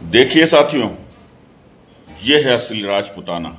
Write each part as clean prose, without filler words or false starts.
देखिए साथियों, ये है असली राजपुताना।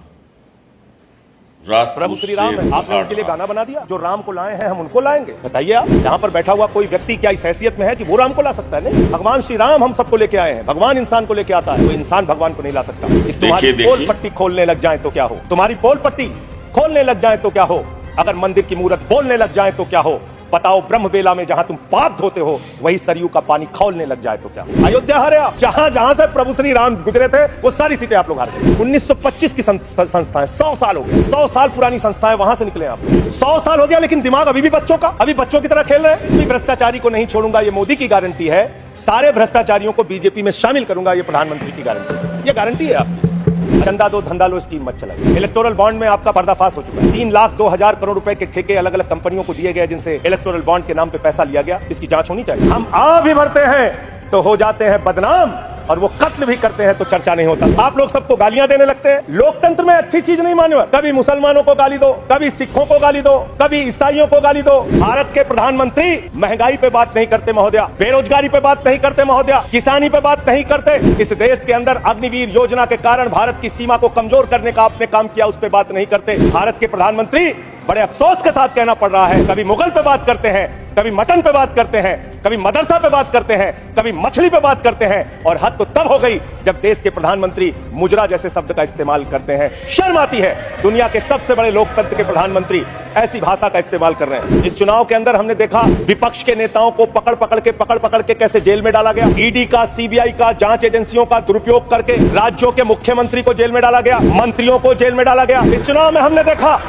प्रभु श्री राम है, आपने उनके लिए गाना बना दिया। जो राम को लाए हैं हम उनको लाएंगे। बताइए आप, यहाँ पर बैठा हुआ कोई व्यक्ति क्या इस हैसियत में है कि वो राम को ला सकता है? नहीं, भगवान श्री राम हम सबको लेके आए हैं। भगवान इंसान को लेके आता है, कोई इंसान भगवान को नहीं ला सकता। तुम्हारी पोल पट्टी खोलने लग जाए तो क्या हो, तुम्हारी पोल पट्टी खोलने लग जाए तो क्या हो, अगर मंदिर की मूरत बोलने लग जाए तो क्या हो, बताओ ब्रह्म बेला में जहां तुम पाप धोते हो वही सरयू का पानी खौलने लग जाए तो क्या? अयोध्या हारे आप। जहां जहां से प्रभु श्री राम गुजरे थे वो सारी सीटें आप लोग हार गए। 1925 की संस्थाएं 100 साल हो गए, 100 साल पुरानी संस्थाएं वहां से निकले आप। 100 साल हो गया लेकिन दिमाग अभी भी बच्चों का, अभी बच्चों की तरह खेल रहे हैं। भ्रष्टाचारी को नहीं छोड़ूंगा, ये मोदी की गारंटी है। सारे भ्रष्टाचारियों को बीजेपी में शामिल करूंगा, ये प्रधानमंत्री की गारंटी, ये गारंटी है आपकी। चंदा दो धंधा लो स्कीम मत चलाइए। इलेक्टोरल बॉन्ड में आपका पर्दाफाश हो चुका है। 3,02,000 करोड़ रुपए के ठेके अलग अलग कंपनियों को दिए गए जिनसे इलेक्टोरल बॉन्ड के नाम पे पैसा लिया गया। इसकी जांच होनी चाहिए। हम आ भी भरते हैं तो हो जाते हैं बदनाम, और वो कत्ल भी करते हैं तो चर्चा नहीं होता। आप लोग सबको गालियां देने लगते हैं। लोकतंत्र में अच्छी चीज नहीं मान्य। कभी मुसलमानों को गाली दो, कभी सिखों को गाली दो, कभी ईसाइयों को गाली दो। भारत के प्रधानमंत्री महंगाई पे बात नहीं करते महोदया, बेरोजगारी पे बात नहीं करते महोदया, किसानी पे बात नहीं करते। इस देश के अंदर अग्निवीर योजना के कारण भारत की सीमा को कमजोर करने का आपने काम किया, उस पर बात नहीं करते। भारत के प्रधानमंत्री बड़े अफसोस के साथ कहना पड़ रहा है, कभी मुगल पे बात करते हैं, कभी मटन पे बात करते हैं, कभी मदरसा पे बात करते हैं, कभी मछली पे बात करते हैं। और हद तो तब हो गई जब देश के प्रधानमंत्री मुजरा जैसे शब्द का इस्तेमाल करते हैं। शर्म आती है। दुनिया के सबसे बड़े लोकतंत्र के प्रधानमंत्री ऐसी भाषा का इस्तेमाल कर रहे हैं। इस चुनाव के अंदर हमने देखा विपक्ष के नेताओं को पकड़ पकड़ के कैसे जेल में डाला गया। ईडी का, सीबीआई का, जांच एजेंसियों का दुरुपयोग करके राज्यों के मुख्यमंत्री को जेल में डाला गया, मंत्रियों को जेल में डाला गया। इस चुनाव में हमने देखा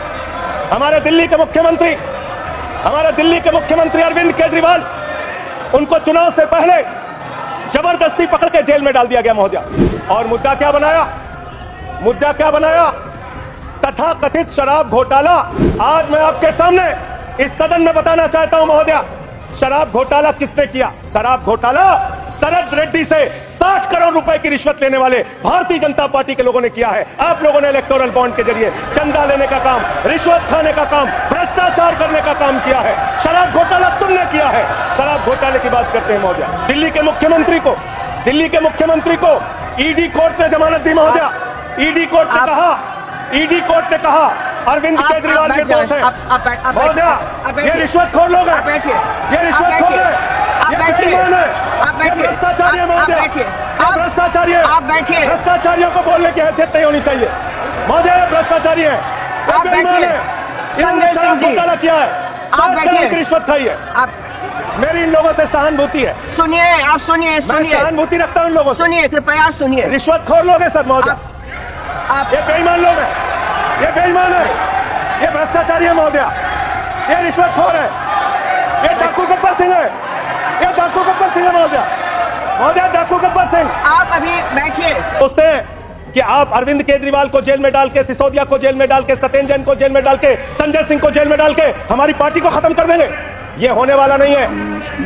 हमारे दिल्ली के मुख्यमंत्री अरविंद केजरीवाल, उनको चुनाव से पहले जबरदस्ती पकड़ के जेल में डाल दिया गया महोदया। और मुद्दा क्या बनाया? तथाकथित शराब घोटाला। आज मैं आपके सामने इस सदन में बताना चाहता हूं महोदया, शराब घोटाला किसने किया? शराब घोटाला शरद रेड्डी से 60 करोड़ रुपए की रिश्वत लेने वाले भारतीय जनता पार्टी के लोगों ने किया है। आप लोगों ने इलेक्टोरल बॉन्ड के जरिए चंदा लेने का काम, रिश्वत खाने का काम, भ्रष्टाचार करने का काम किया है। शराब घोटाला तुमने किया है। शराब घोटाले की बात करते हैं महोदया। दिल्ली के मुख्यमंत्री को ईडी कोर्ट ने जमानत दी महोदया। ईडी कोर्ट ने कहा अरविंद केजरीवाल निर्दोष है महोदया। ये रिश्वतखोर लोग हैं, ये रिश्वतखोर है, ये बेईमान है, ये भ्रष्टाचारी है महोदया, ये भ्रष्टाचारी है। भ्रष्टाचारियों को बोलने की हैसियत नहीं होनी चाहिए महोदया। ये भ्रष्टाचारी है, ये बेईमान है, इन्होंने शराब घोटाला किया है, 60 करोड़ की रिश्वत खाई है। मेरी इन लोगों से सहानुभूति है। सुनिए। मैं सहानुभूति रखता हूँ इन लोगों से। सुनिए, कृपया सुनिए। रिश्वतखोर लोग हैं सर महोदया, ये बेईमान लोग हैं, ये बेईमान है, ये भ्रष्टाचारी है महोदया, ये रिश्वतखोर है, ये डाकू गब्बर सिंह है, ये डाकू गब्बर सिंह है महोदया, डाकू गब्बर सिंह। आप अभी बैठिए। सोचते हैं कि आप अरविंद केजरीवाल को जेल में डाल के, सिसोदिया को जेल में डाल के, सत्येंद्र जैन को जेल में डाल के, संजय सिंह को जेल में डाल के हमारी पार्टी को खत्म कर देंगे। ये होने वाला नहीं है,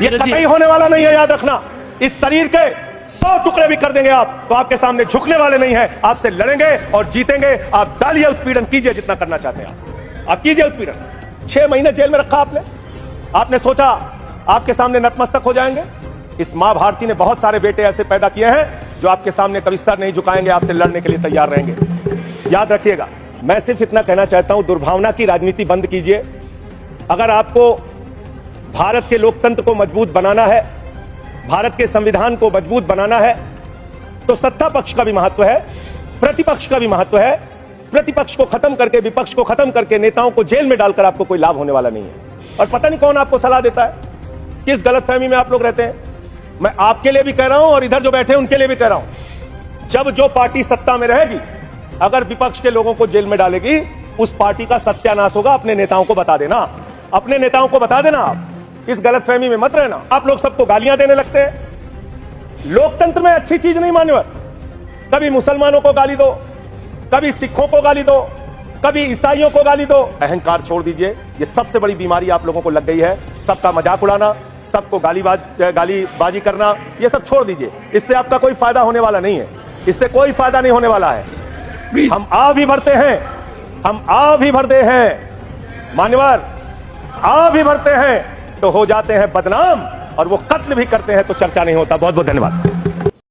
ये कतई होने वाला नहीं है, याद रखना। इस शरीर के 100 टुकड़े भी कर देंगे आप तो आपके सामने झुकने वाले नहीं है। आपसे लड़ेंगे और जीतेंगे। आप डालिए उत्पीड़न, कीजिए जितना करना चाहते हैं आप कीजिए उत्पीड़न। 6 महीने जेल में रखा आपने सोचा आपके सामने नतमस्तक हो जाएंगे। इस मां भारती ने बहुत सारे बेटे ऐसे पैदा किए हैं जो आपके सामने कभी सर नहीं झुकाएंगे, आपसे लड़ने के लिए तैयार रहेंगे। याद रखिएगा, मैं सिर्फ इतना कहना चाहता हूं, दुर्भावना की राजनीति बंद कीजिए। अगर आपको भारत के लोकतंत्र को मजबूत बनाना है, भारत के संविधान को मजबूत बनाना है, तो सत्ता पक्ष का भी महत्व है, प्रतिपक्ष का भी महत्व है। प्रतिपक्ष को खत्म करके, विपक्ष को खत्म करके नेताओं को जेल में डालकर आपको कोई लाभ होने वाला नहीं है। और पता नहीं कौन आपको सलाह देता है, किस गलतफहमी में आप लोग रहते हैं। मैं आपके लिए भी कह रहा हूं और इधर जो बैठे हैं उनके लिए भी कह रहा हूं, जब जो पार्टी सत्ता में रहेगी, अगर विपक्ष के लोगों को जेल में डालेगी, उस पार्टी का सत्यानाश होगा। अपने नेताओं को बता देना, अपने नेताओं को बता देना। आप इस गलतफहमी में मत रहना। आप लोग सबको गालियां देने लगते हैं। लोकतंत्र में अच्छी चीज नहीं मान्य। कभी मुसलमानों को गाली दो, कभी सिखों को गाली दो, कभी ईसाइयों को गाली दो। अहंकार छोड़ दीजिए, ये सबसे बड़ी बीमारी आप लोगों को लग गई है। सबका मजाक उड़ाना, सबको गालीबाजी करना, ये सब छोड़ दीजिए। इससे आपका कोई फायदा होने वाला नहीं है, इससे कोई फायदा नहीं होने वाला है। हम आ भी भरते हैं मान्यवर, आ भी भरते हैं तो हो जाते हैं बदनाम, और वो कत्ल भी करते हैं तो चर्चा नहीं होता। बहुत बहुत धन्यवाद।